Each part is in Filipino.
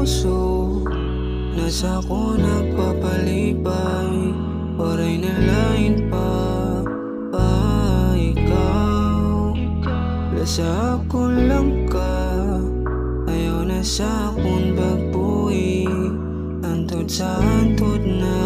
puso, nasa ko nagpapalibay. Waray na lain pa ikaw. Lasa ko lang ka, ayaw na sa akong bagbuhi. Antod sa antod na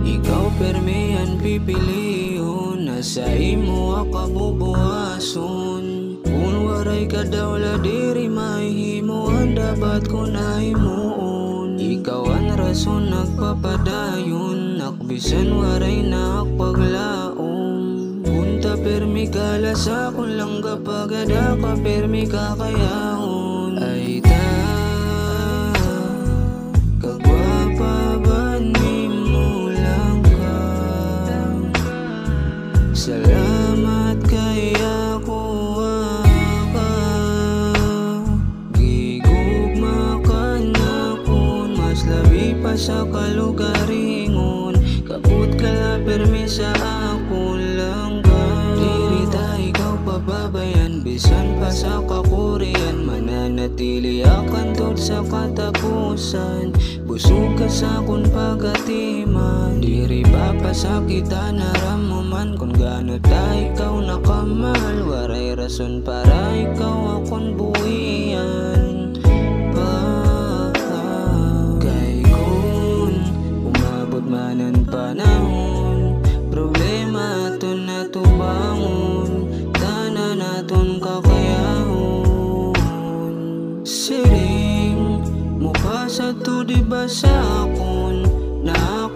ikaw permihan pipiliyon, nasa imo akabubuhason. Kung waray ka daw la diri mahihimuan, dapat ko na himuon. Ikaw ang rason nagpapadayon, nakbisan waray na akpaglaom. Punta permi kala sa akong lang kapag ada ka permi kakayahon. Ay ta kagwapa ba ni mo lang ka? Salamat kaya ko ka. Gigugma ka na kun mas labi pa sa kalugaringon. Kaput ka la permi sa ako lang ka. Diri ta ikaw pababayan, bisan pa sa kakurian. Mananatili akan tod sa katapusan. Busog ka sa akong pagatiman. Diri pa pasakitan naramuman. Kung gano ta ikaw nakamahal, waray rason para ikaw akong buhian pa. Kay kun umabot manan panahon, problema aton na tubangon, tanan naton kakayahon. Siring mukha sa to di ba sa akon na